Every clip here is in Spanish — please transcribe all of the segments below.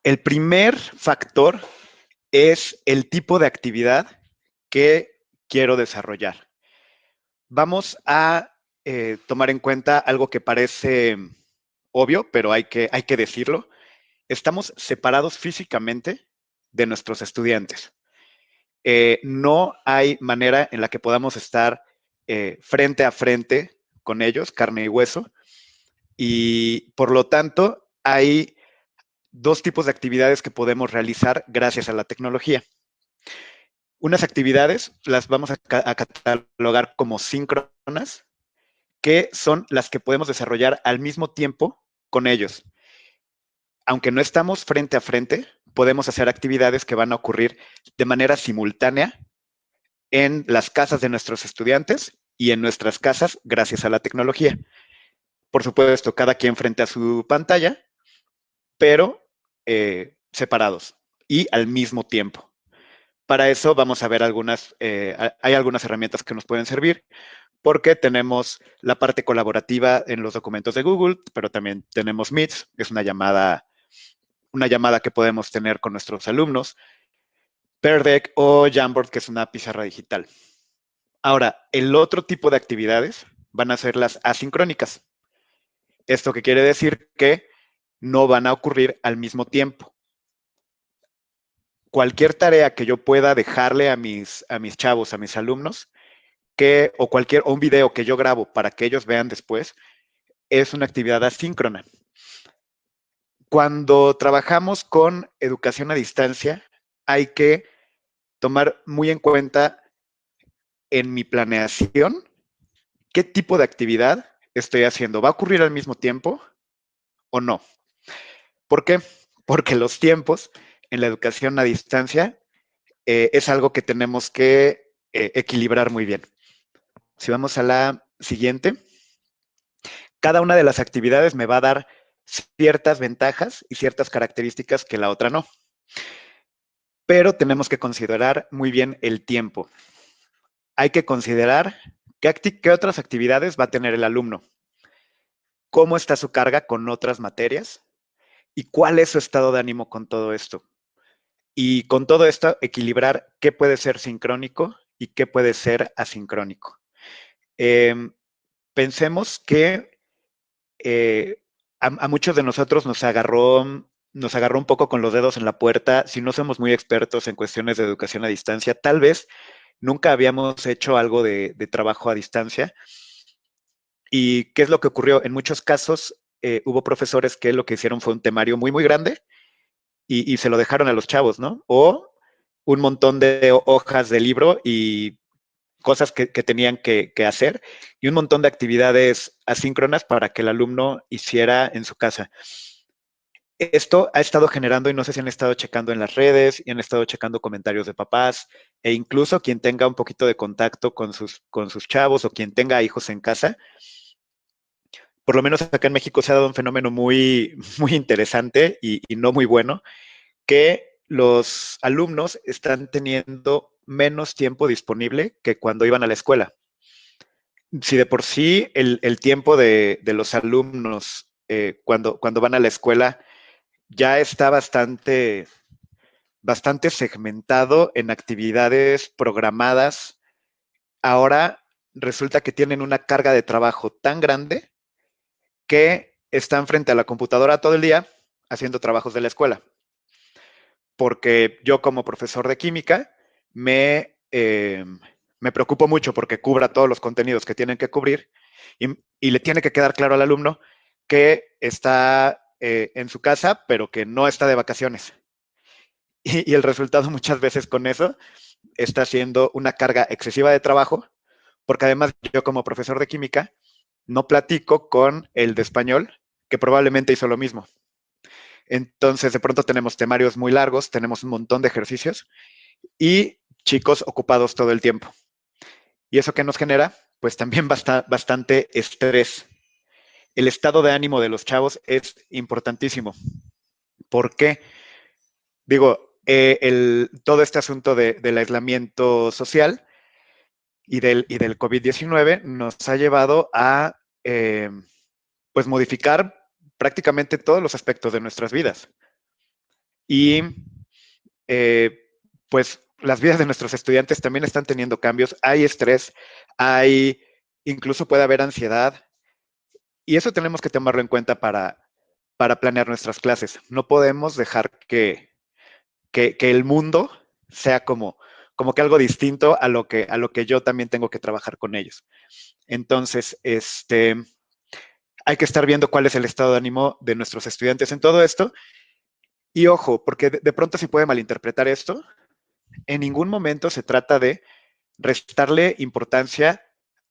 El primer factor es el tipo de actividad que quiero desarrollar. Vamos a tomar en cuenta algo que parece obvio, pero hay que decirlo. Estamos separados físicamente de nuestros estudiantes. No hay manera en la que podamos estar frente a frente con ellos, carne y hueso, y por lo tanto hay dos tipos de actividades que podemos realizar gracias a la tecnología. Unas actividades las vamos a catalogar como síncronas, que son las que podemos desarrollar al mismo tiempo con ellos. Aunque no estamos frente a frente, podemos hacer actividades que van a ocurrir de manera simultánea en las casas de nuestros estudiantes y en nuestras casas gracias a la tecnología. Por supuesto, cada quien frente a su pantalla, pero separados y al mismo tiempo. Para eso vamos a ver hay algunas herramientas que nos pueden servir, porque tenemos la parte colaborativa en los documentos de Google, pero también tenemos Meet, es una llamada que podemos tener con nuestros alumnos, Pear Deck o Jamboard, que es una pizarra digital. Ahora, el otro tipo de actividades van a ser las asincrónicas. Esto que quiere decir que no van a ocurrir al mismo tiempo. Cualquier tarea que yo pueda dejarle a mis chavos, a mis alumnos, o un video que yo grabo para que ellos vean después, es una actividad asíncrona. Cuando trabajamos con educación a distancia, hay que tomar muy en cuenta en mi planeación qué tipo de actividad estoy haciendo. ¿Va a ocurrir al mismo tiempo o no? ¿Por qué? Porque los tiempos en la educación a distancia es algo que tenemos que equilibrar muy bien. Si vamos a la siguiente, cada una de las actividades me va a dar ciertas ventajas y ciertas características que la otra no. Pero tenemos que considerar muy bien el tiempo. Hay que considerar qué otras actividades va a tener el alumno, cómo está su carga con otras materias y cuál es su estado de ánimo con todo esto. Y con todo esto, equilibrar qué puede ser sincrónico y qué puede ser asincrónico. Eh, Pensemos que a muchos de nosotros nos agarró un poco con los dedos en la puerta. Si no somos muy expertos en cuestiones de educación a distancia, tal vez nunca habíamos hecho algo de trabajo a distancia. ¿Y qué es lo que ocurrió? En muchos casos hubo profesores que lo que hicieron fue un temario muy, muy grande y se lo dejaron a los chavos, ¿no? O un montón de hojas de libro y cosas que tenían que hacer y un montón de actividades asíncronas para que el alumno hiciera en su casa. Esto ha estado generando, y no sé si han estado checando en las redes, y han estado checando comentarios de papás, e incluso quien tenga un poquito de contacto con sus chavos o quien tenga hijos en casa, por lo menos acá en México se ha dado un fenómeno muy, muy interesante y no muy bueno, que los alumnos están teniendo menos tiempo disponible que cuando iban a la escuela. Si de por sí el tiempo de los alumnos cuando van a la escuela ya está bastante segmentado en actividades programadas, ahora resulta que tienen una carga de trabajo tan grande que están frente a la computadora todo el día haciendo trabajos de la escuela. Porque yo como profesor de química me preocupo mucho porque cubra todos los contenidos que tienen que cubrir y le tiene que quedar claro al alumno que está en su casa, pero que no está de vacaciones. Y el resultado muchas veces con eso está siendo una carga excesiva de trabajo, porque además yo como profesor de química no platico con el de español, que probablemente hizo lo mismo. Entonces, de pronto tenemos temarios muy largos, tenemos un montón de ejercicios y chicos ocupados todo el tiempo. ¿Y eso qué nos genera? Pues también bastante estrés. El estado de ánimo de los chavos es importantísimo. ¿Por qué? Digo, todo este asunto del aislamiento social y del COVID-19 nos ha llevado a pues modificar prácticamente todos los aspectos de nuestras vidas. Y pues las vidas de nuestros estudiantes también están teniendo cambios. Hay estrés, incluso puede haber ansiedad. Y eso tenemos que tomarlo en cuenta para planear nuestras clases. No podemos dejar que el mundo sea como que algo distinto a lo que yo también tengo que trabajar con ellos. Entonces, hay que estar viendo cuál es el estado de ánimo de nuestros estudiantes en todo esto. Y ojo, porque de pronto se puede malinterpretar esto. En ningún momento se trata de restarle importancia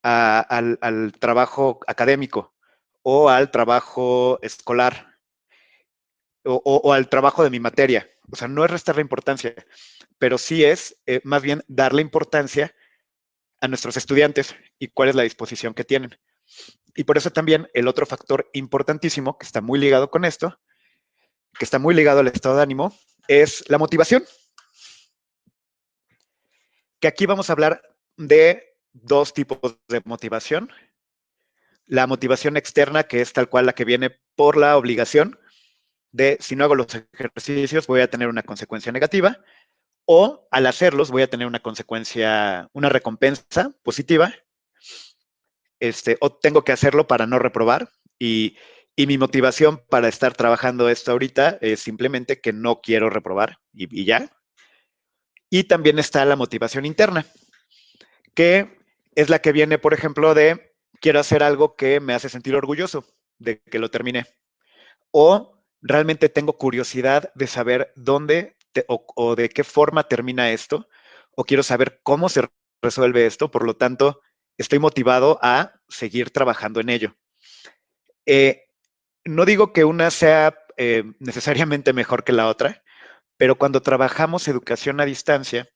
al trabajo académico o al trabajo escolar o al trabajo de mi materia. O sea, no es restarle importancia, pero sí es más bien darle importancia a nuestros estudiantes y cuál es la disposición que tienen. Y por eso también el otro factor importantísimo que está muy ligado con esto, que está muy ligado al estado de ánimo, es la motivación. Que aquí vamos a hablar de dos tipos de motivación. La motivación externa, que es tal cual la que viene por la obligación de si no hago los ejercicios voy a tener una consecuencia negativa, o al hacerlos voy a tener una consecuencia, una recompensa positiva, o tengo que hacerlo para no reprobar. Y mi motivación para estar trabajando esto ahorita es simplemente que no quiero reprobar y ya. Y también está la motivación interna, que es la que viene, por ejemplo, de quiero hacer algo que me hace sentir orgulloso de que lo terminé. O realmente tengo curiosidad de saber o de qué forma termina esto, o quiero saber cómo se resuelve esto, por lo tanto, estoy motivado a seguir trabajando en ello. No digo que una sea necesariamente mejor que la otra, pero cuando trabajamos educación a distancia,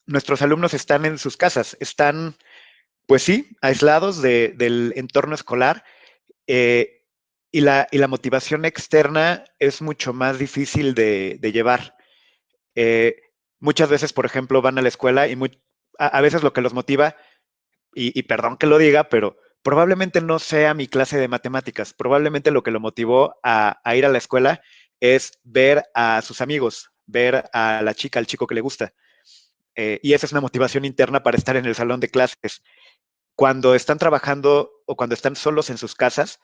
nuestros alumnos están en sus casas, están, pues sí, aislados del entorno escolar, eh, y la motivación externa es mucho más difícil de llevar. Eh, Muchas veces, por ejemplo, van a la escuela y a veces lo que los motiva, y perdón que lo diga, pero probablemente no sea mi clase de matemáticas. Probablemente lo que lo motivó a ir a la escuela es ver a sus amigos, ver a la chica, al chico que le gusta. Y esa es una motivación interna para estar en el salón de clases. Cuando están trabajando o cuando están solos en sus casas,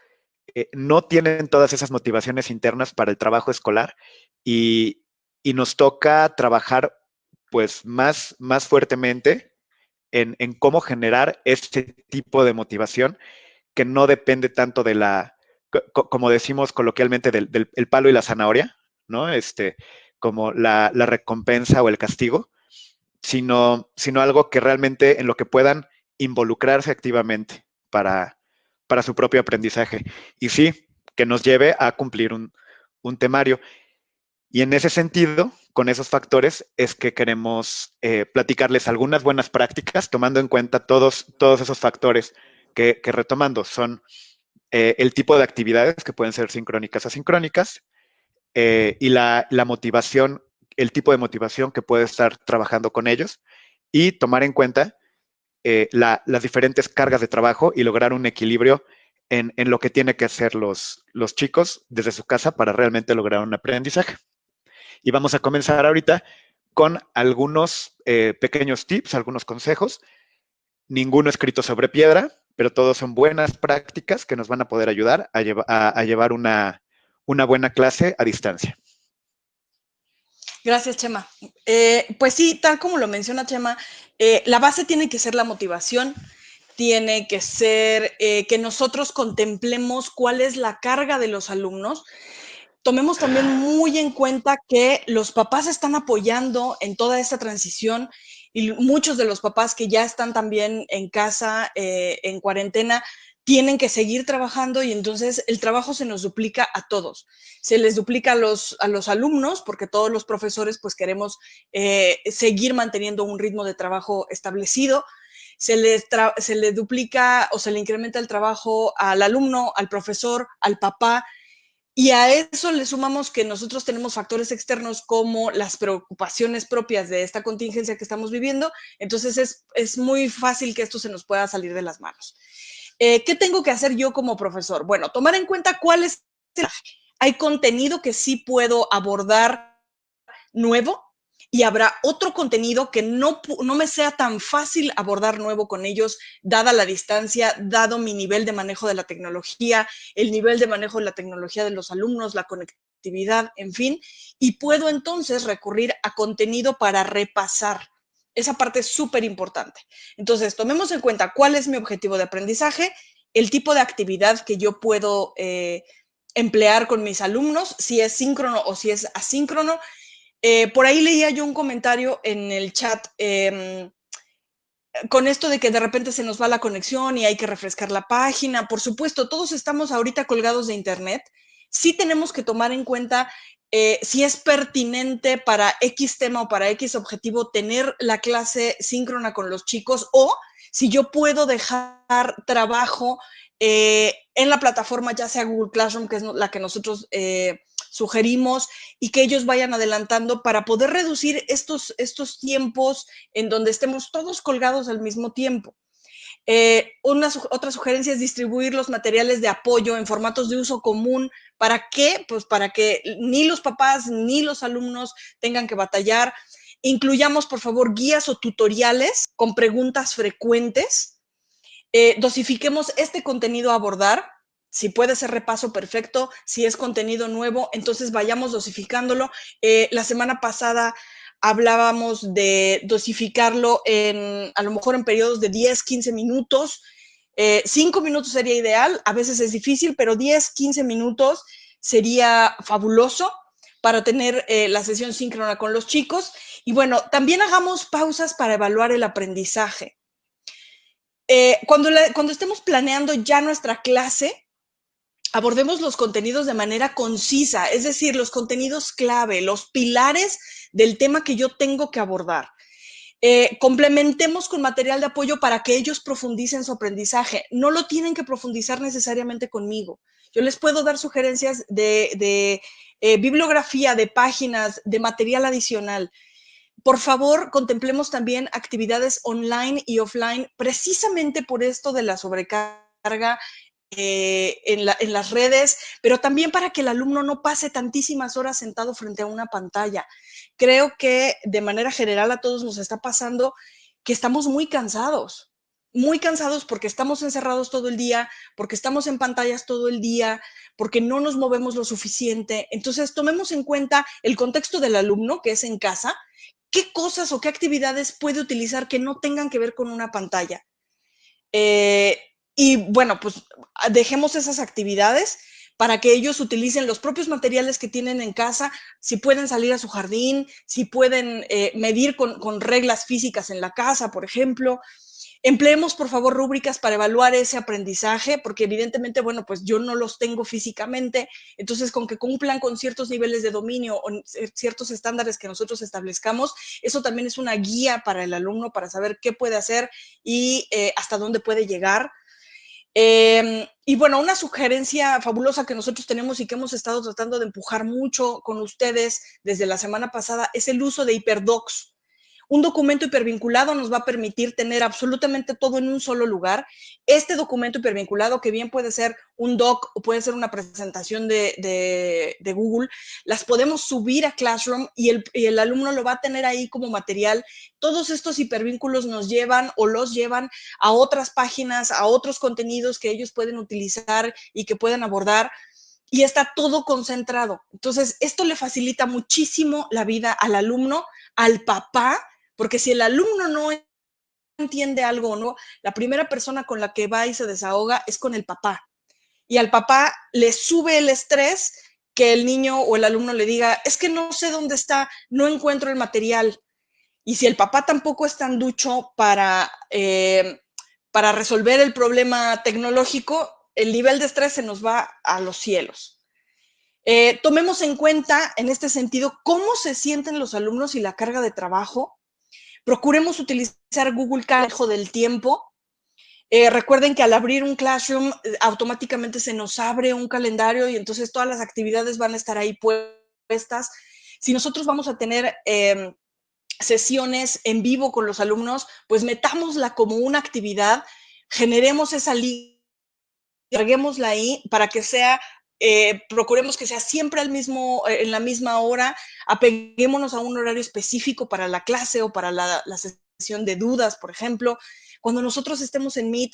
no tienen todas esas motivaciones internas para el trabajo escolar y, y nos toca trabajar pues más fuertemente en cómo generar este tipo de motivación que no depende tanto de como decimos coloquialmente, del el palo y la zanahoria, ¿no? Como la recompensa o el castigo, sino algo que realmente en lo que puedan involucrarse activamente para su propio aprendizaje. Y sí, que nos lleve a cumplir un temario. Y en ese sentido, con esos factores, es que queremos platicarles algunas buenas prácticas, tomando en cuenta todos esos factores que retomando son el tipo de actividades que pueden ser sincrónicas, asincrónicas, y la motivación, el tipo de motivación que puede estar trabajando con ellos, y tomar en cuenta las diferentes cargas de trabajo y lograr un equilibrio en lo que tienen que hacer los chicos desde su casa para realmente lograr un aprendizaje. Y vamos a comenzar ahorita con algunos pequeños tips, algunos consejos, ninguno escrito sobre piedra, pero todos son buenas prácticas que nos van a poder ayudar a llevar una buena clase a distancia. Gracias, Chema. Pues sí, tal como lo menciona Chema, la base tiene que ser la motivación, tiene que ser que nosotros contemplemos cuál es la carga de los alumnos. Tomemos también muy en cuenta que los papás están apoyando en toda esta transición y muchos de los papás que ya están también en casa, en cuarentena, tienen que seguir trabajando y entonces el trabajo se nos duplica a todos. Se les duplica a los alumnos porque todos los profesores pues queremos seguir manteniendo un ritmo de trabajo establecido. Se le duplica o se le incrementa el trabajo al alumno, al profesor, al papá, y a eso le sumamos que nosotros tenemos factores externos como las preocupaciones propias de esta contingencia que estamos viviendo, entonces es muy fácil que esto se nos pueda salir de las manos. ¿Qué tengo que hacer yo como profesor? Bueno, tomar en cuenta cuál es el mensaje. Hay contenido que sí puedo abordar nuevo y habrá otro contenido que no me sea tan fácil abordar nuevo con ellos, dada la distancia, dado mi nivel de manejo de la tecnología, el nivel de manejo de la tecnología de los alumnos, la conectividad, en fin, y puedo entonces recurrir a contenido para repasar. Esa parte es súper importante. Entonces, tomemos en cuenta cuál es mi objetivo de aprendizaje, el tipo de actividad que yo puedo emplear con mis alumnos, si es síncrono o si es asíncrono. Por ahí leía yo un comentario en el chat con esto de que de repente se nos va la conexión y hay que refrescar la página. Por supuesto, todos estamos ahorita colgados de internet. Sí tenemos que tomar en cuenta si es pertinente para X tema o para X objetivo tener la clase síncrona con los chicos, o si yo puedo dejar trabajo en la plataforma, ya sea Google Classroom, que es la que nosotros sugerimos, y que ellos vayan adelantando para poder reducir estos tiempos en donde estemos todos colgados al mismo tiempo. Otra sugerencia es distribuir los materiales de apoyo en formatos de uso común. ¿Para qué? Pues para que ni los papás ni los alumnos tengan que batallar. Incluyamos, por favor, guías o tutoriales con preguntas frecuentes. Dosifiquemos este contenido a abordar. Si puede ser repaso, perfecto. Si es contenido nuevo, entonces vayamos dosificándolo. La semana pasada hablábamos de dosificarlo a lo mejor en periodos de 10, 15 minutos. 5 minutos sería ideal, a veces es difícil, pero 10, 15 minutos sería fabuloso para tener la sesión síncrona con los chicos. Y bueno, también hagamos pausas para evaluar el aprendizaje. Cuando estemos planeando ya nuestra clase, abordemos los contenidos de manera concisa, es decir, los contenidos clave, los pilares del tema que yo tengo que abordar. Complementemos con material de apoyo para que ellos profundicen su aprendizaje. No lo tienen que profundizar necesariamente conmigo. Yo les puedo dar sugerencias de bibliografía, de páginas, de material adicional. Por favor, contemplemos también actividades online y offline, precisamente por esto de la sobrecarga en las redes, pero también para que el alumno no pase tantísimas horas sentado frente a una pantalla. Creo que de manera general a todos nos está pasando que estamos muy cansados porque estamos encerrados todo el día, porque estamos en pantallas todo el día, porque no nos movemos lo suficiente. Entonces, tomemos en cuenta el contexto del alumno, que es en casa, qué cosas o qué actividades puede utilizar que no tengan que ver con una pantalla. Y bueno, pues dejemos esas actividades para que ellos utilicen los propios materiales que tienen en casa, si pueden salir a su jardín, si pueden medir con reglas físicas en la casa, por ejemplo. Empleemos, por favor, rúbricas para evaluar ese aprendizaje, porque evidentemente, bueno, pues yo no los tengo físicamente, entonces con que cumplan con ciertos niveles de dominio o ciertos estándares que nosotros establezcamos, eso también es una guía para el alumno para saber qué puede hacer y hasta dónde puede llegar. Y bueno, una sugerencia fabulosa que nosotros tenemos y que hemos estado tratando de empujar mucho con ustedes desde la semana pasada es el uso de HyperDocs. Un documento hipervinculado nos va a permitir tener absolutamente todo en un solo lugar. Este documento hipervinculado, que bien puede ser un doc o puede ser una presentación de Google, las podemos subir a Classroom y el alumno lo va a tener ahí como material. Todos estos hipervínculos nos llevan o los llevan a otras páginas, a otros contenidos que ellos pueden utilizar y que pueden abordar. Y está todo concentrado. Entonces, esto le facilita muchísimo la vida al alumno, al papá, porque si el alumno no entiende algo o no, la primera persona con la que va y se desahoga es con el papá. Y al papá le sube el estrés que el niño o el alumno le diga, es que no sé dónde está, no encuentro el material. Y si el papá tampoco es tan ducho para resolver el problema tecnológico, el nivel de estrés se nos va a los cielos. Tomemos en cuenta, en este sentido, cómo se sienten los alumnos y la carga de trabajo. Procuremos utilizar Google Calendar del tiempo. Recuerden que al abrir un Classroom, automáticamente se nos abre un calendario y entonces todas las actividades van a estar ahí puestas. Si nosotros vamos a tener sesiones en vivo con los alumnos, pues metámosla como una actividad, generemos esa liga, carguémosla ahí para que sea procuremos que sea siempre en la misma hora, apeguémonos a un horario específico para la clase o para la sesión de dudas, por ejemplo. Cuando nosotros estemos en Meet,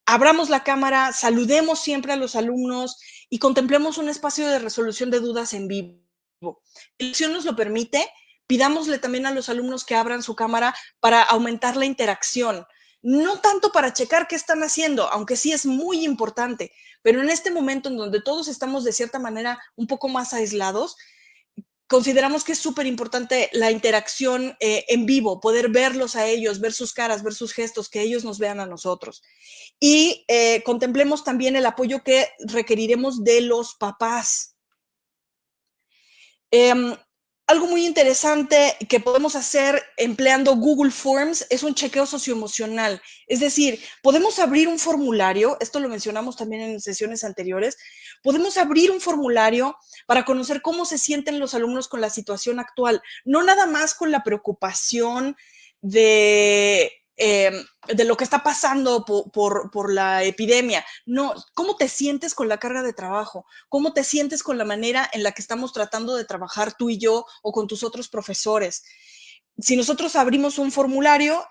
abramos la cámara, saludemos siempre a los alumnos y contemplemos un espacio de resolución de dudas en vivo. Si la opción nos lo permite, pidámosle también a los alumnos que abran su cámara para aumentar la interacción. No tanto para checar qué están haciendo, aunque sí es muy importante, pero en este momento en donde todos estamos de cierta manera un poco más aislados, consideramos que es súper importante la interacción en vivo, poder verlos a ellos, ver sus caras, ver sus gestos, que ellos nos vean a nosotros. Y contemplemos también el apoyo que requeriremos de los papás. Algo muy interesante que podemos hacer empleando Google Forms es un chequeo socioemocional. Es decir, podemos abrir un formulario, esto lo mencionamos también en sesiones anteriores, podemos abrir un formulario para conocer cómo se sienten los alumnos con la situación actual, no nada más con la preocupación de lo que está pasando por la epidemia. No, ¿cómo te sientes con la carga de trabajo? ¿Cómo te sientes con la manera en la que estamos tratando de trabajar tú y yo o con tus otros profesores? Si nosotros abrimos un formulario,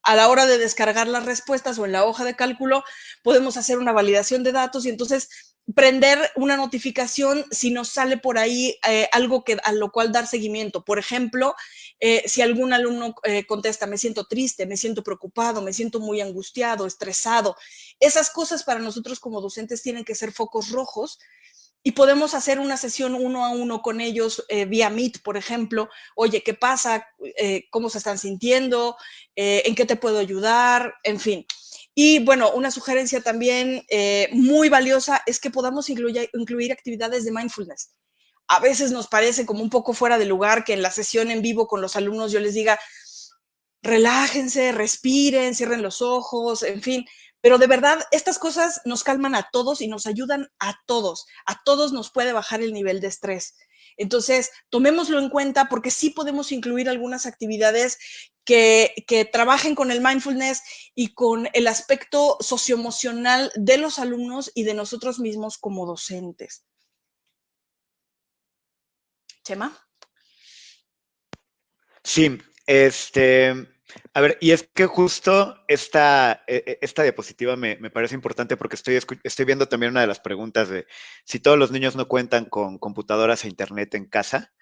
a la hora de descargar las respuestas o en la hoja de cálculo, podemos hacer una validación de datos y entonces prender una notificación si nos sale por ahí algo a lo cual dar seguimiento. Por ejemplo, si algún alumno contesta, me siento triste, me siento preocupado, me siento muy angustiado, estresado. Esas cosas para nosotros como docentes tienen que ser focos rojos y podemos hacer una sesión 1 a 1 con ellos vía Meet, por ejemplo. Oye, ¿qué pasa? ¿Cómo se están sintiendo? ¿En qué te puedo ayudar? En fin. Y bueno, una sugerencia también muy valiosa es que podamos incluir actividades de mindfulness. A veces nos parece como un poco fuera de lugar que en la sesión en vivo con los alumnos yo les diga, relájense, respiren, cierren los ojos, en fin. Pero de verdad, estas cosas nos calman a todos y nos ayudan a todos. A todos nos puede bajar el nivel de estrés. Entonces, tomémoslo en cuenta porque sí podemos incluir algunas actividades que trabajen con el mindfulness y con el aspecto socioemocional de los alumnos y de nosotros mismos como docentes. Chema. Sí, a ver, y es que justo esta diapositiva me parece importante porque estoy viendo también una de las preguntas de si todos los niños no cuentan con computadoras e internet en casa.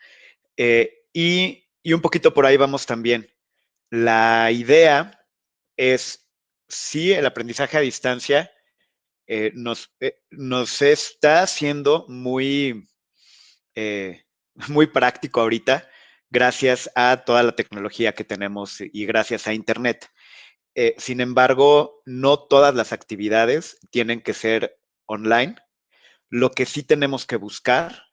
Y un poquito por ahí vamos también. La idea es, sí, el aprendizaje a distancia nos está haciendo eh, muy práctico ahorita, gracias a toda la tecnología que tenemos y gracias a Internet. Sin embargo, no todas las actividades tienen que ser online. Lo que sí tenemos que buscar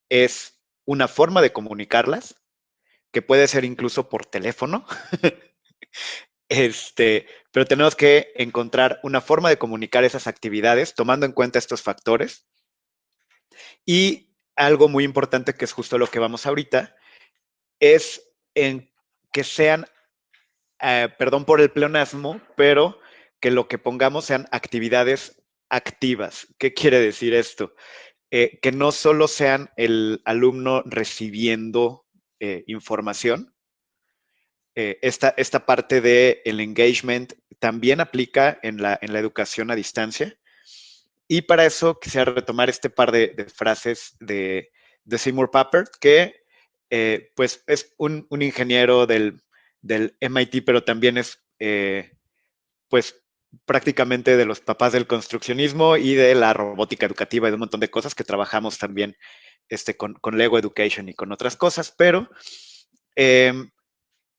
es una forma de comunicarlas, que puede ser incluso por teléfono, pero tenemos que encontrar una forma de comunicar esas actividades tomando en cuenta estos factores. Y algo muy importante, que es justo lo que vamos ahorita, es en que sean, perdón por el pleonasmo, pero que lo que pongamos sean actividades activas. ¿Qué quiere decir esto? Que no solo sean el alumno recibiendo información. Esta parte del engagement también aplica en la educación a distancia. Y para eso quisiera retomar este par de frases de Seymour Papert, que pues es un ingeniero del MIT, pero también es pues prácticamente de los papás del construccionismo y de la robótica educativa y de un montón de cosas que trabajamos también con Lego Education y con otras cosas, pero eh,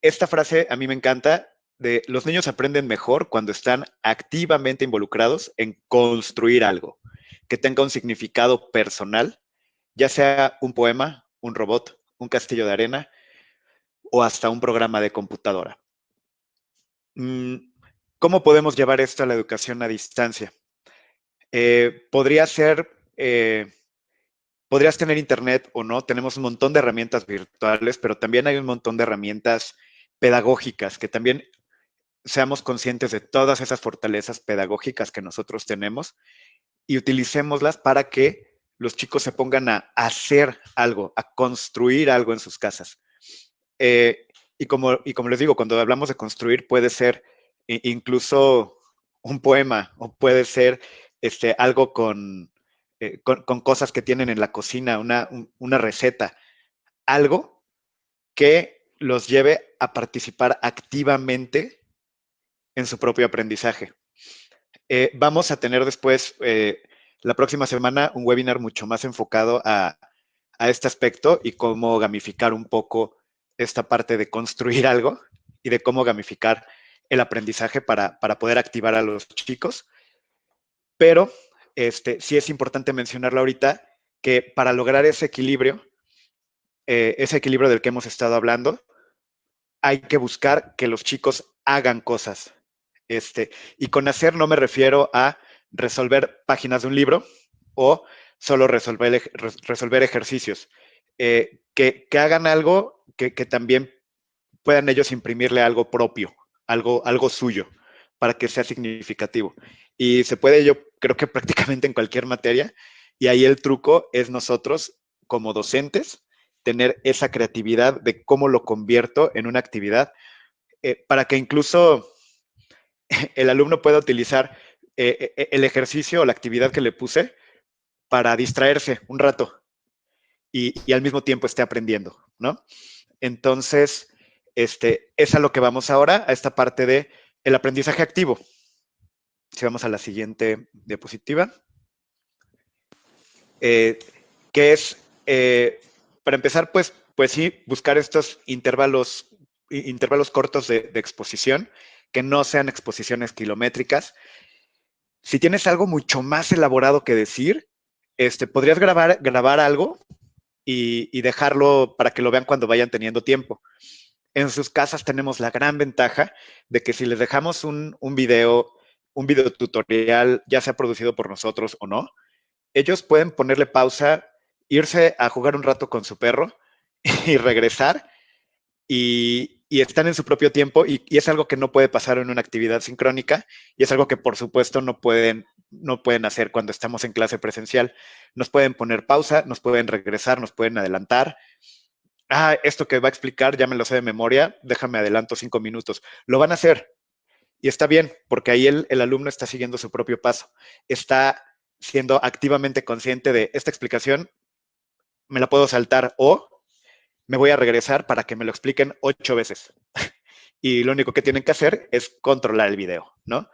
esta frase a mí me encanta, de los niños aprenden mejor cuando están activamente involucrados en construir algo que tenga un significado personal, ya sea un poema, un robot, un castillo de arena o hasta un programa de computadora. ¿Cómo podemos llevar esto a la educación a distancia? Podría ser, podrías tener internet o no, tenemos un montón de herramientas virtuales, pero también hay un montón de herramientas pedagógicas que también seamos conscientes de todas esas fortalezas pedagógicas que nosotros tenemos y utilicémoslas para que los chicos se pongan a hacer algo, a construir algo en sus casas. Y como les digo, cuando hablamos de construir puede ser incluso un poema o puede ser algo con cosas que tienen en la cocina, una receta, algo que los lleve a participar activamente en su propio aprendizaje. Vamos a tener después, la próxima semana, un webinar mucho más enfocado a este aspecto y cómo gamificar un poco esta parte de construir algo y de cómo gamificar el aprendizaje para poder activar a los chicos. Pero sí es importante mencionarlo ahorita, que para lograr ese equilibrio del que hemos estado hablando, hay que buscar que los chicos hagan cosas. Y con hacer no me refiero a resolver páginas de un libro o solo resolver ejercicios. Que hagan algo que también puedan ellos imprimirle algo propio, algo suyo, para que sea significativo. Y se puede, yo creo que prácticamente en cualquier materia, y ahí el truco es nosotros, como docentes, tener esa creatividad de cómo lo convierto en una actividad, para que incluso el alumno pueda utilizar el ejercicio o la actividad que le puse para distraerse un rato y al mismo tiempo esté aprendiendo, ¿no? Entonces, es a lo que vamos ahora, a esta parte de el aprendizaje activo. Si vamos a la siguiente diapositiva, que es, para empezar, pues sí, buscar estos intervalos cortos de exposición, que no sean exposiciones kilométricas. Si tienes algo mucho más elaborado que decir, podrías grabar algo y dejarlo para que lo vean cuando vayan teniendo tiempo. En sus casas tenemos la gran ventaja de que si les dejamos un video tutorial, ya sea producido por nosotros o no, ellos pueden ponerle pausa, irse a jugar un rato con su perro y regresar y están en su propio tiempo y es algo que no puede pasar en una actividad sincrónica y es algo que por supuesto no pueden hacer cuando estamos en clase presencial. Nos pueden poner pausa, nos pueden regresar, nos pueden adelantar. Esto que va a explicar ya me lo sé de memoria, déjame adelanto 5 minutos. Lo van a hacer y está bien, porque ahí el alumno está siguiendo su propio paso. Está siendo activamente consciente de esta explicación, me la puedo saltar o me voy a regresar para que me lo expliquen 8 veces. Y lo único que tienen que hacer es controlar el video, ¿no?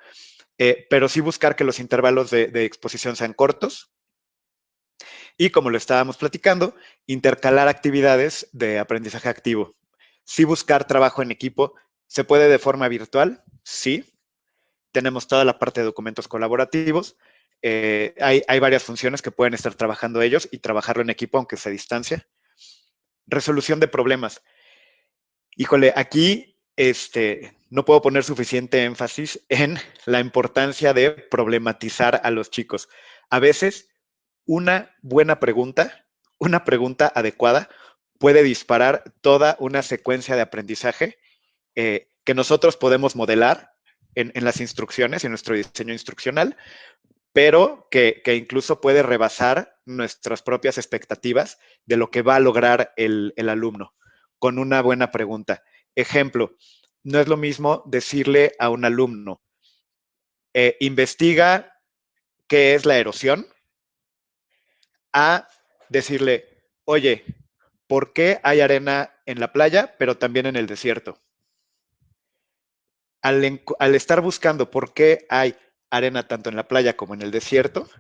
Pero sí buscar que los intervalos de exposición sean cortos, y como lo estábamos platicando, intercalar actividades de aprendizaje activo. Sí buscar trabajo en equipo. ¿Se puede de forma virtual? Sí. Tenemos toda la parte de documentos colaborativos. Hay varias funciones que pueden estar trabajando ellos y trabajarlo en equipo, aunque sea a distancia. Resolución de problemas. Híjole, aquí no puedo poner suficiente énfasis en la importancia de problematizar a los chicos. A veces una buena pregunta, una pregunta adecuada, puede disparar toda una secuencia de aprendizaje que nosotros podemos modelar en las instrucciones, en nuestro diseño instruccional, pero que incluso puede rebasar nuestras propias expectativas de lo que va a lograr el alumno con una buena pregunta. Ejemplo, no es lo mismo decirle a un alumno, investiga qué es la erosión, a decirle, oye, ¿por qué hay arena en la playa, pero también en el desierto? Al estar buscando por qué hay arena tanto en la playa como en el desierto,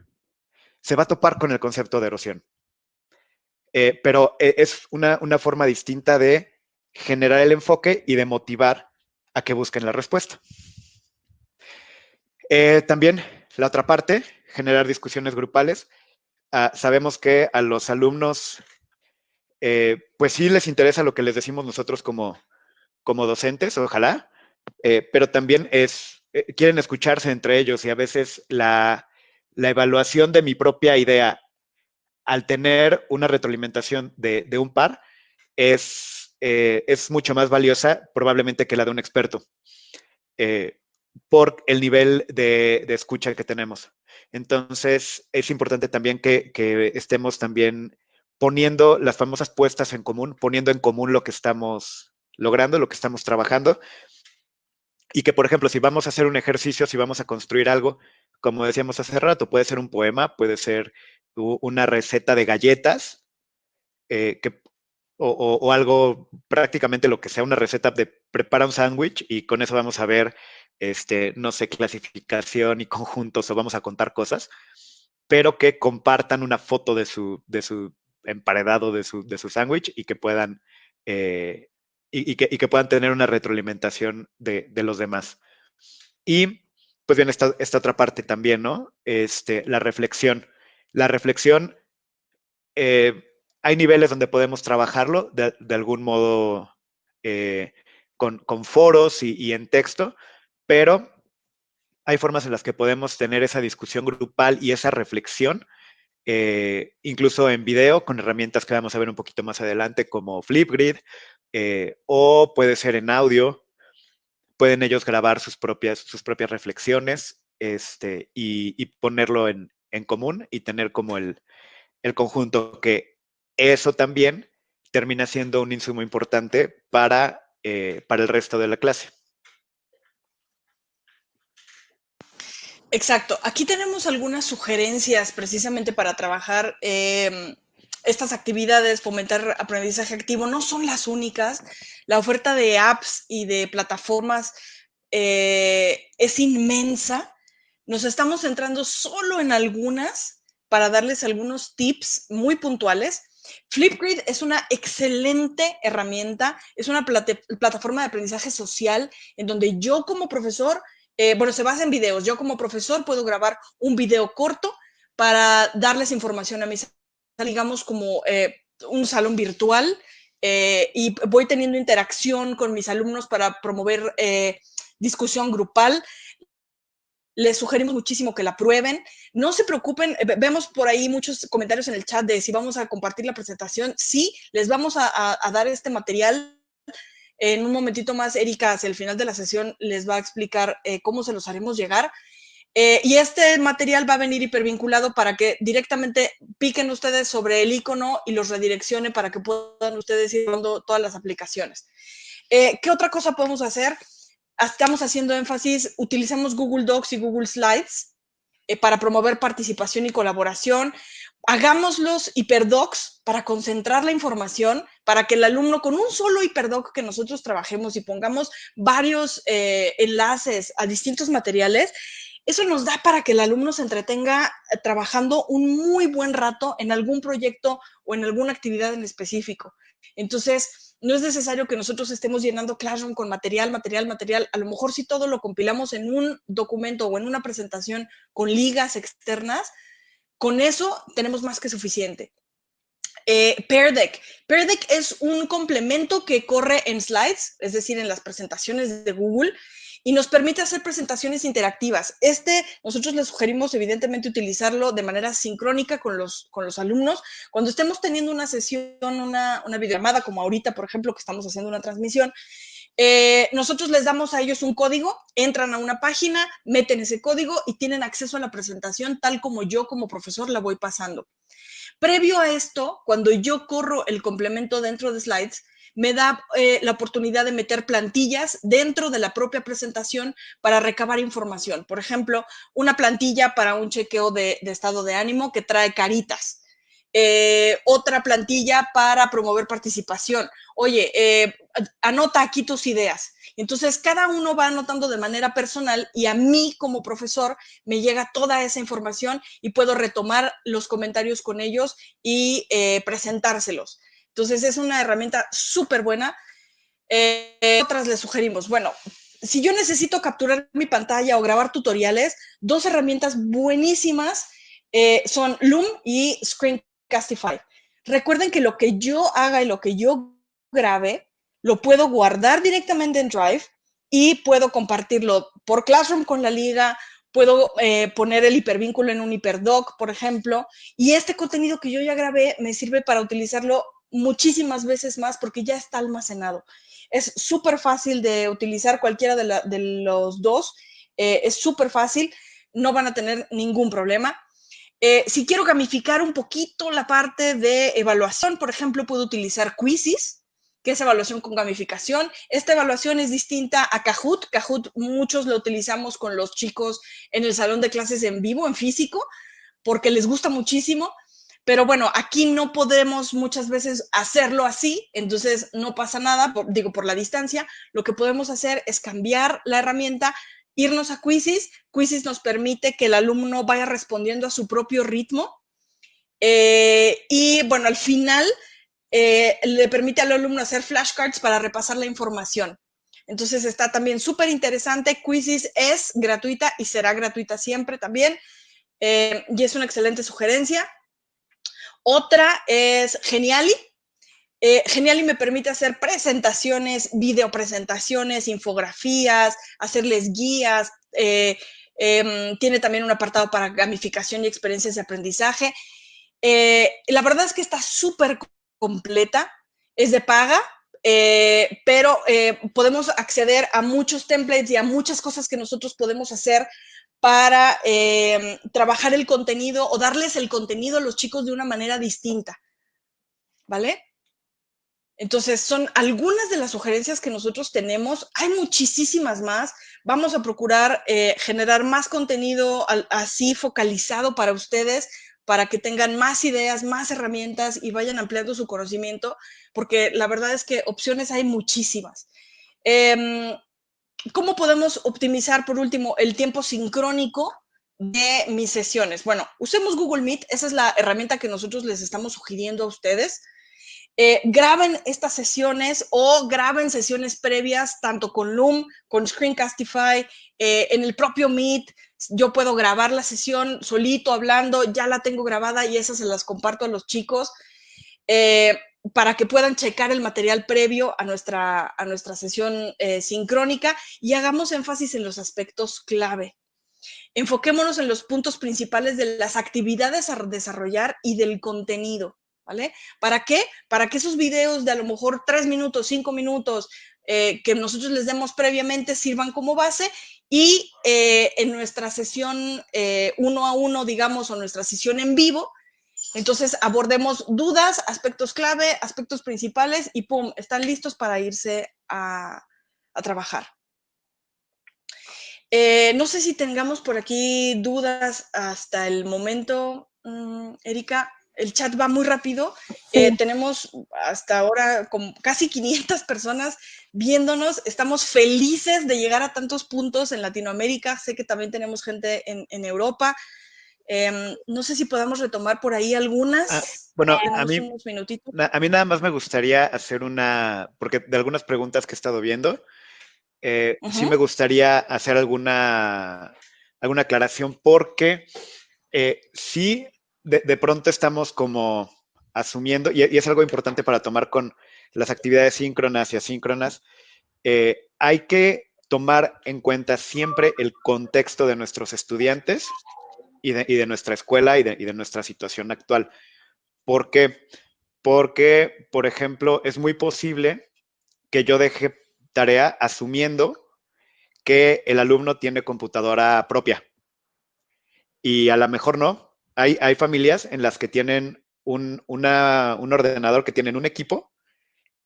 se va a topar con el concepto de erosión. Pero es una forma distinta de generar el enfoque y de motivar a que busquen la respuesta. También la otra parte, generar discusiones grupales. Sabemos que a los alumnos, pues sí les interesa lo que les decimos nosotros como docentes, ojalá, pero también quieren escucharse entre ellos y a veces la evaluación de mi propia idea al tener una retroalimentación de un par es mucho más valiosa probablemente que la de un experto, por el nivel de escucha que tenemos. Entonces, es importante también que estemos también poniendo las famosas puestas en común, poniendo en común lo que estamos logrando, lo que estamos trabajando, y que, por ejemplo, si vamos a hacer un ejercicio, si vamos a construir algo, como decíamos hace rato, puede ser un poema, puede ser una receta de galletas, que, o algo, prácticamente lo que sea, una receta de prepara un sándwich y con eso vamos a ver, no sé, clasificación y conjuntos o vamos a contar cosas, pero que compartan una foto de su emparedado, de su sándwich y que puedan, eh, y que puedan tener una retroalimentación de los demás. Y pues bien, esta otra parte también, ¿no? La reflexión. La reflexión, eh, hay niveles donde podemos trabajarlo de algún modo, con foros y en texto, pero hay formas en las que podemos tener esa discusión grupal y esa reflexión, incluso en video, con herramientas que vamos a ver un poquito más adelante, como Flipgrid, o puede ser en audio. Pueden ellos grabar sus propias reflexiones, y ponerlo en común y tener como el conjunto, que eso también termina siendo un insumo importante para el resto de la clase. Exacto. Aquí tenemos algunas sugerencias precisamente para trabajar estas actividades, fomentar aprendizaje activo. No son las únicas. La oferta de apps y de plataformas es inmensa. Nos estamos centrando solo en algunas para darles algunos tips muy puntuales. Flipgrid es una excelente herramienta, es una plataforma de aprendizaje social en donde yo como profesor, bueno, se basa en videos. Yo como profesor puedo grabar un video corto para darles información a mis, digamos, como un salón virtual, y voy teniendo interacción con mis alumnos para promover discusión grupal. Les sugerimos muchísimo que la prueben. No se preocupen, vemos por ahí muchos comentarios en el chat de si vamos a compartir la presentación. Sí, les vamos a dar este material. En un momentito más, Erika, hacia el final de la sesión, les va a explicar cómo se los haremos llegar. Y este material va a venir hipervinculado para que directamente piquen ustedes sobre el icono y los redireccione para que puedan ustedes ir viendo todas las aplicaciones. ¿Qué otra cosa podemos hacer? Estamos haciendo énfasis, utilicemos Google Docs y Google Slides para promover participación y colaboración. Hagamos los hiperdocs para concentrar la información, para que el alumno con un solo hiperdoc que nosotros trabajemos y pongamos varios enlaces a distintos materiales, eso nos da para que el alumno se entretenga trabajando un muy buen rato en algún proyecto o en alguna actividad en específico. Entonces, no es necesario que nosotros estemos llenando Classroom con material. A lo mejor si todo lo compilamos en un documento o en una presentación con ligas externas, con eso tenemos más que suficiente. Pear Deck. Pear Deck es un complemento que corre en slides, es decir, en las presentaciones de Google, y nos permite hacer presentaciones interactivas. Nosotros les sugerimos evidentemente utilizarlo de manera sincrónica con los alumnos. Cuando estemos teniendo una sesión, una videollamada, como ahorita, por ejemplo, que estamos haciendo una transmisión, nosotros les damos a ellos un código, entran a una página, meten ese código y tienen acceso a la presentación tal como yo como profesor la voy pasando. Previo a esto, cuando yo corro el complemento dentro de Slides, me da la oportunidad de meter plantillas dentro de la propia presentación para recabar información. Por ejemplo, una plantilla para un chequeo de estado de ánimo que trae caritas. Otra plantilla para promover participación. Oye, anota aquí tus ideas. Entonces, cada uno va anotando de manera personal y a mí como profesor me llega toda esa información y puedo retomar los comentarios con ellos y presentárselos. Entonces, es una herramienta súper buena. Otras les sugerimos, bueno, si yo necesito capturar mi pantalla o grabar tutoriales, dos herramientas buenísimas son Loom y Screencastify. Recuerden que lo que yo haga y lo que yo grabe, lo puedo guardar directamente en Drive y puedo compartirlo por Classroom con la liga, puedo poner el hipervínculo en un hiperdoc, por ejemplo, y este contenido que yo ya grabé me sirve para utilizarlo muchísimas veces más porque ya está almacenado. Es súper fácil de utilizar cualquiera de los dos, es súper fácil. no van a tener ningún problema. Si quiero gamificar un poquito la parte de evaluación, por ejemplo, puedo utilizar Quizzes, que es evaluación con gamificación. Esta evaluación es distinta a Kahoot. Kahoot muchos lo utilizamos con los chicos en el salón de clases en vivo, en físico, porque les gusta muchísimo. Pero bueno, aquí no podemos muchas veces hacerlo así, entonces no pasa nada, por la distancia. Lo que podemos hacer es cambiar la herramienta, irnos a Quizzes. Quizzes nos permite que el alumno vaya respondiendo a su propio ritmo. Y bueno, al final le permite al alumno hacer flashcards para repasar la información. Entonces está también súper interesante. Quizzes es gratuita y será gratuita siempre también. Y es una excelente sugerencia. Otra es Geniali. Geniali me permite hacer presentaciones, videopresentaciones, infografías, hacerles guías. Tiene también un apartado para gamificación y experiencias de aprendizaje. La verdad es que está súper completa, es de paga, pero podemos acceder a muchos templates y a muchas cosas que nosotros podemos hacer para trabajar el contenido o darles el contenido a los chicos de una manera distinta, ¿vale? Entonces, son algunas de las sugerencias que nosotros tenemos. Hay muchísimas más. Vamos a procurar generar más contenido así focalizado para ustedes, para que tengan más ideas, más herramientas y vayan ampliando su conocimiento, porque la verdad es que opciones hay muchísimas. ¿Cómo podemos optimizar, por último, el tiempo sincrónico de mis sesiones? Bueno, usemos Google Meet. Esa es la herramienta que nosotros les estamos sugiriendo a ustedes. Graben estas sesiones o graben sesiones previas, tanto con Loom, con Screencastify, en el propio Meet. Yo puedo grabar la sesión solito, hablando, ya la tengo grabada y esas se las comparto a los chicos para que puedan checar el material previo a nuestra sesión sincrónica y hagamos énfasis en los aspectos clave. Enfoquémonos en los puntos principales de las actividades a desarrollar y del contenido, ¿vale? ¿Para qué? Para que esos videos de a lo mejor 3 minutos, 5 minutos, que nosotros les demos previamente sirvan como base y en nuestra sesión 1 a 1, digamos, o nuestra sesión en vivo, entonces abordemos dudas, aspectos clave, aspectos principales y ¡pum! Están listos para irse a trabajar. No sé si tengamos por aquí dudas hasta el momento, Erika. El chat va muy rápido. Sí. Tenemos hasta ahora como casi 500 personas viéndonos. Estamos felices de llegar a tantos puntos en Latinoamérica. Sé que también tenemos gente en Europa. No sé si podamos retomar por ahí algunas. Bueno, Tenemos unos minutitos. a mí nada más me gustaría hacer porque de algunas preguntas que he estado viendo, sí me gustaría hacer alguna aclaración porque sí, de pronto estamos como asumiendo, y es algo importante para tomar con las actividades síncronas y asíncronas, hay que tomar en cuenta siempre el contexto de nuestros estudiantes y de nuestra escuela y de nuestra situación actual. ¿Por qué? Porque, por ejemplo, es muy posible que yo deje tarea asumiendo que el alumno tiene computadora propia. Y a lo mejor no. Hay familias en las que tienen un ordenador, que tienen un equipo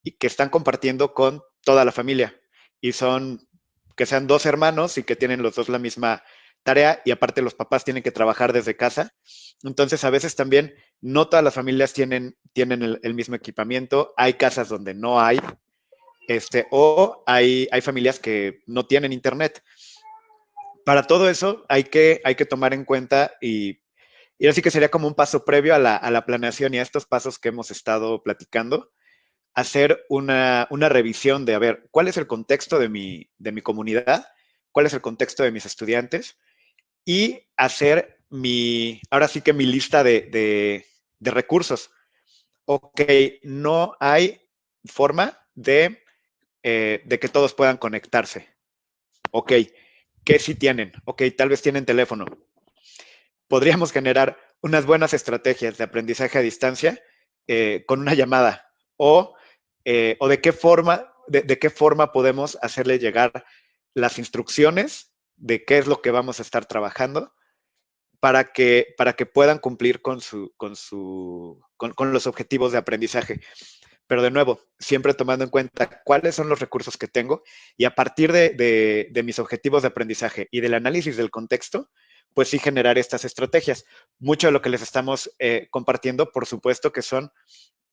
y que están compartiendo con toda la familia. Y que sean 2 hermanos y que tienen los 2 la misma tarea y aparte los papás tienen que trabajar desde casa. Entonces, a veces también no todas las familias tienen el mismo equipamiento. Hay casas donde no hay, o hay familias que no tienen internet. Para todo eso hay que tomar en cuenta y así que sería como un paso previo a la planeación y a estos pasos que hemos estado platicando, hacer una revisión de, a ver, ¿cuál es el contexto de mi comunidad? ¿Cuál es el contexto de mis estudiantes? Y hacer ahora sí que mi lista de recursos. Ok, no hay forma de que todos puedan conectarse. Ok, ¿qué sí tienen? Ok, tal vez tienen teléfono. Podríamos generar unas buenas estrategias de aprendizaje a distancia con una llamada o de qué forma podemos hacerle llegar las instrucciones de qué es lo que vamos a estar trabajando para que puedan cumplir con los objetivos de aprendizaje. Pero de nuevo, siempre tomando en cuenta cuáles son los recursos que tengo y a partir de mis objetivos de aprendizaje y del análisis del contexto, pues sí generar estas estrategias. Mucho de lo que les estamos compartiendo, por supuesto que son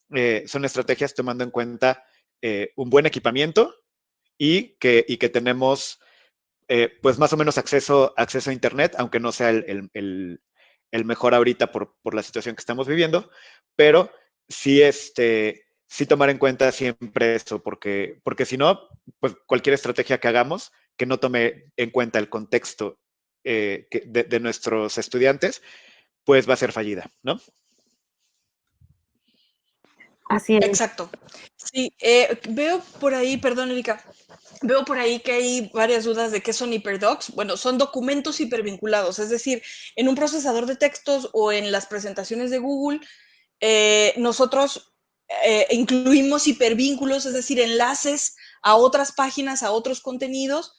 estrategias tomando en cuenta un buen equipamiento y que tenemos pues más o menos acceso a Internet, aunque no sea el mejor ahorita por la situación que estamos viviendo, pero sí, sí tomar en cuenta siempre eso, porque si no, pues cualquier estrategia que hagamos que no tome en cuenta el contexto de nuestros estudiantes, pues va a ser fallida, ¿no? Así es. Exacto. Sí, veo por ahí, perdón, Erika, veo por ahí que hay varias dudas de qué son hiperdocs. Bueno, son documentos hipervinculados, es decir, en un procesador de textos o en las presentaciones de Google, nosotros incluimos hipervínculos, es decir, enlaces a otras páginas, a otros contenidos,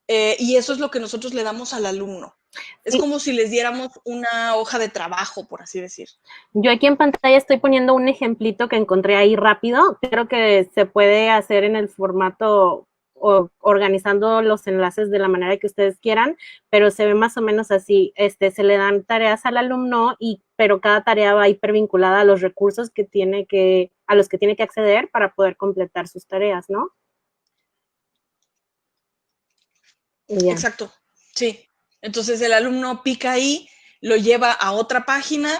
y eso es lo que nosotros le damos al alumno. Es como si les diéramos una hoja de trabajo, por así decir. Yo aquí en pantalla estoy poniendo un ejemplito que encontré ahí rápido. Creo que se puede hacer en el formato o organizando los enlaces de la manera que ustedes quieran, pero se ve más o menos así. Se le dan tareas al alumno, pero cada tarea va hipervinculada a los recursos a los que tiene que acceder para poder completar sus tareas, ¿no? Exacto, sí. Entonces el alumno pica ahí, lo lleva a otra página,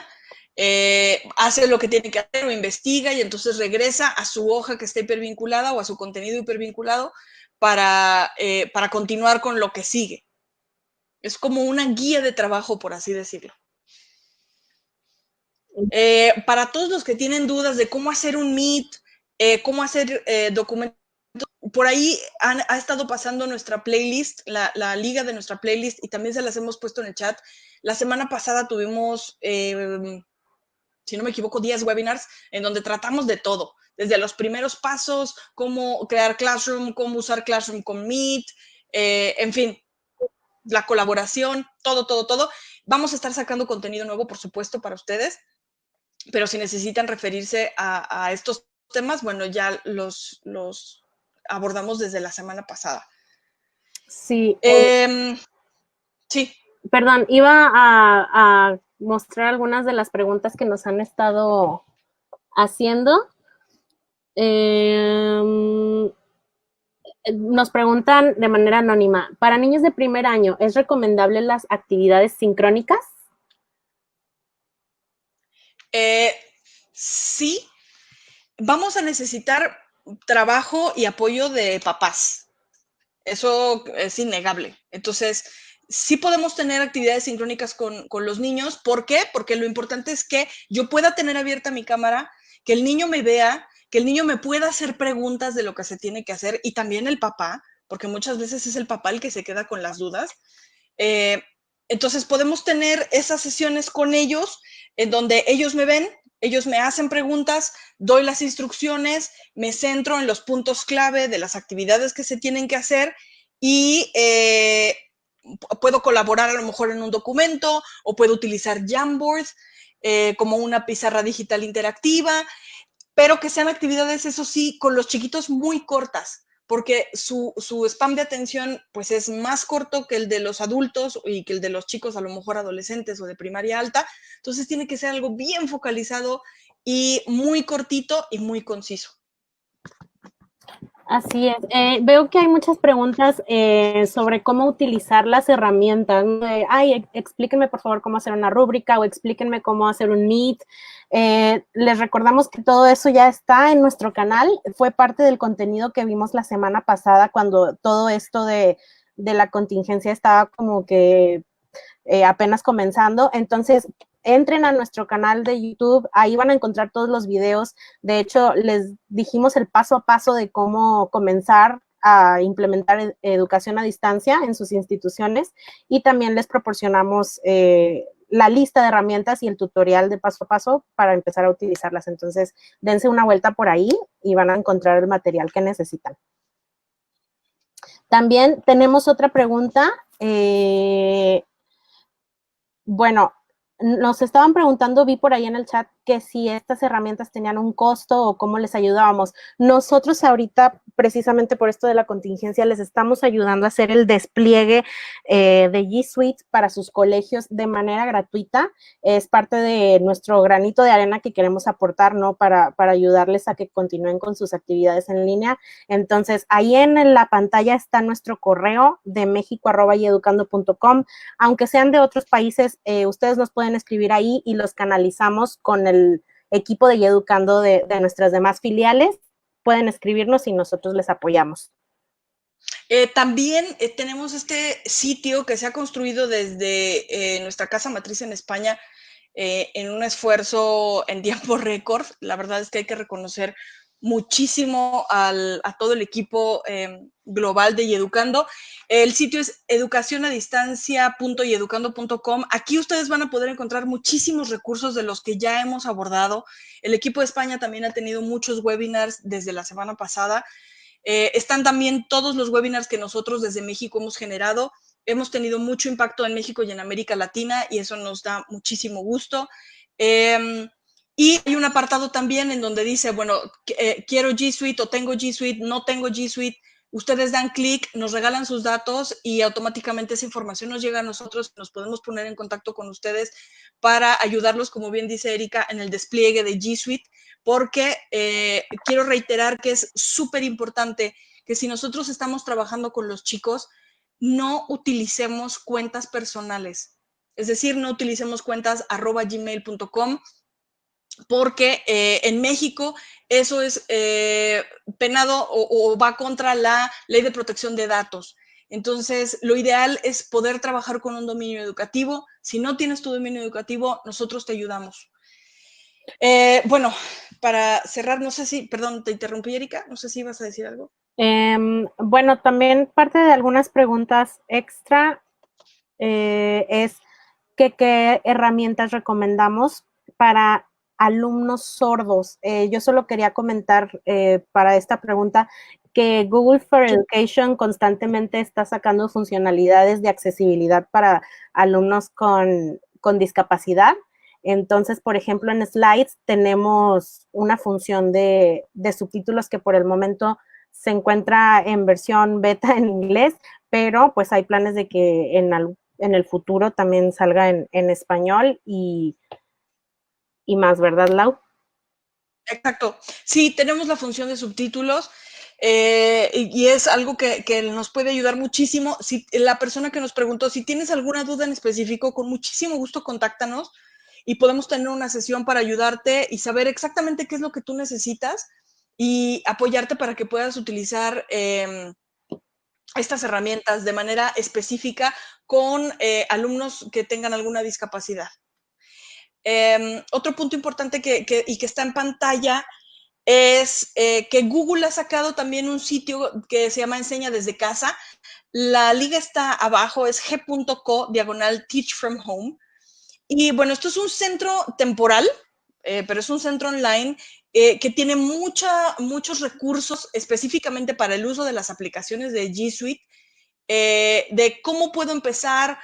hace lo que tiene que hacer o investiga y entonces regresa a su hoja que está hipervinculada o a su contenido hipervinculado para continuar con lo que sigue. Es como una guía de trabajo, por así decirlo. Para todos los que tienen dudas de cómo hacer un Meet, cómo hacer documentos, por ahí ha estado pasando nuestra playlist, la liga de nuestra playlist, y también se las hemos puesto en el chat. La semana pasada tuvimos, si no me equivoco, 10 webinars en donde tratamos de todo, desde los primeros pasos, cómo crear Classroom, cómo usar Classroom con Meet, en fin, la colaboración, todo. Vamos a estar sacando contenido nuevo, por supuesto, para ustedes, pero si necesitan referirse a estos temas, bueno, ya los abordamos desde la semana pasada. Sí. Sí. Perdón, iba a mostrar algunas de las preguntas que nos han estado haciendo. Nos preguntan de manera anónima, ¿para niños de primer año es recomendable las actividades sincrónicas? Sí. Vamos a necesitar trabajo y apoyo de papás. Eso es innegable. Entonces, sí podemos tener actividades sincrónicas con los niños. ¿Por qué? Porque lo importante es que yo pueda tener abierta mi cámara, que el niño me vea, que el niño me pueda hacer preguntas de lo que se tiene que hacer y también el papá, porque muchas veces es el papá el que se queda con las dudas. Entonces, podemos tener esas sesiones con ellos en donde ellos me ven, ellos me hacen preguntas, doy las instrucciones, me centro en los puntos clave de las actividades que se tienen que hacer y puedo colaborar a lo mejor en un documento o puedo utilizar Jamboard como una pizarra digital interactiva, pero que sean actividades, eso sí, con los chiquitos muy cortas, porque su spam de atención pues es más corto que el de los adultos y que el de los chicos a lo mejor adolescentes o de primaria alta, entonces tiene que ser algo bien focalizado y muy cortito y muy conciso. Así es. Veo que hay muchas preguntas sobre cómo utilizar las herramientas. Ay, explíquenme por favor cómo hacer una rúbrica o explíquenme cómo hacer un Meet. Les recordamos que todo eso ya está en nuestro canal. Fue parte del contenido que vimos la semana pasada cuando todo esto de la contingencia estaba como que apenas comenzando. Entonces, entren a nuestro canal de YouTube, ahí van a encontrar todos los videos. De hecho, les dijimos el paso a paso de cómo comenzar a implementar educación a distancia en sus instituciones y también les proporcionamos la lista de herramientas y el tutorial de paso a paso para empezar a utilizarlas. Entonces, dense una vuelta por ahí y van a encontrar el material que necesitan. También tenemos otra pregunta Bueno, nos estaban preguntando, vi por ahí en el chat, que si estas herramientas tenían un costo o cómo les ayudábamos. Nosotros ahorita, precisamente por esto de la contingencia, les estamos ayudando a hacer el despliegue de G Suite para sus colegios de manera gratuita. Es parte de nuestro granito de arena que queremos aportar, ¿no? Para ayudarles a que continúen con sus actividades en línea. Entonces, ahí en la pantalla está nuestro correo de mexico@yeducando.com. Aunque sean de otros países, ustedes nos pueden escribir ahí y los canalizamos con el equipo de Yeducando de nuestras demás filiales. Pueden escribirnos y nosotros les apoyamos. También tenemos este sitio que se ha construido desde nuestra casa matriz en España en un esfuerzo en tiempo récord. La verdad es que hay que reconocer muchísimo a todo el equipo global de Yeducando. El sitio es educacionadistancia.yeducando.com. Aquí ustedes van a poder encontrar muchísimos recursos de los que ya hemos abordado. El equipo de España también ha tenido muchos webinars desde la semana pasada. Están también todos los webinars que nosotros desde México hemos generado. Hemos tenido mucho impacto en México y en América Latina y eso nos da muchísimo gusto. Y hay un apartado también en donde dice, bueno, quiero G Suite o tengo G Suite, no tengo G Suite. Ustedes dan clic, nos regalan sus datos y automáticamente esa información nos llega a nosotros. Nos podemos poner en contacto con ustedes para ayudarlos, como bien dice Erika, en el despliegue de G Suite, porque quiero reiterar que es súper importante que si nosotros estamos trabajando con los chicos, no utilicemos cuentas personales. Es decir, no utilicemos cuentas @gmail.com, porque en México eso es penado o va contra la ley de protección de datos. Entonces, lo ideal es poder trabajar con un dominio educativo. Si no tienes tu dominio educativo, nosotros te ayudamos. Bueno, para cerrar, no sé si, perdón, te interrumpí, Erika, no sé si ibas a decir algo. Bueno, también parte de algunas preguntas extra es qué herramientas recomendamos para alumnos sordos. Yo solo quería comentar para esta pregunta que Google for Education constantemente está sacando funcionalidades de accesibilidad para alumnos con discapacidad. Entonces, por ejemplo, en Slides tenemos una función de subtítulos que por el momento se encuentra en versión beta en inglés, pero pues hay planes de que en el futuro también salga en español y más, ¿verdad, Lau? Exacto. Sí, tenemos la función de subtítulos y es algo que nos puede ayudar muchísimo. Si la persona que nos preguntó, si tienes alguna duda en específico, con muchísimo gusto contáctanos y podemos tener una sesión para ayudarte y saber exactamente qué es lo que tú necesitas y apoyarte para que puedas utilizar estas herramientas de manera específica con alumnos que tengan alguna discapacidad. Otro punto importante y que está en pantalla es que Google ha sacado también un sitio que se llama Enseña desde casa. La liga está abajo, es g.co/Teach from Home. Y bueno, esto es un centro temporal, pero es un centro online que tiene muchos recursos específicamente para el uso de las aplicaciones de G Suite, de cómo puedo empezar.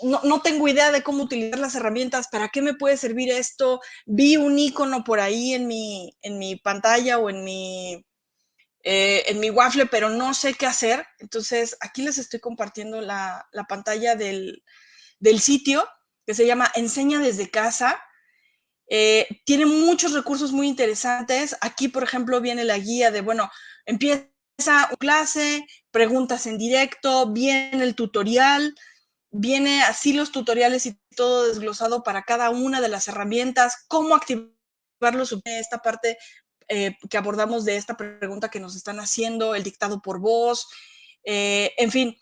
No tengo idea de cómo utilizar las herramientas, ¿para qué me puede servir esto? Vi un icono por ahí en mi pantalla o en mi waffle, pero no sé qué hacer. Entonces, aquí les estoy compartiendo la pantalla del sitio que se llama Enseña desde casa. Tiene muchos recursos muy interesantes. Aquí, por ejemplo, viene la guía de, bueno, empieza una clase, preguntas en directo, viene el tutorial, viene así los tutoriales y todo desglosado para cada una de las herramientas, cómo activarlos, esta parte que abordamos de esta pregunta que nos están haciendo, el dictado por voz, en fin,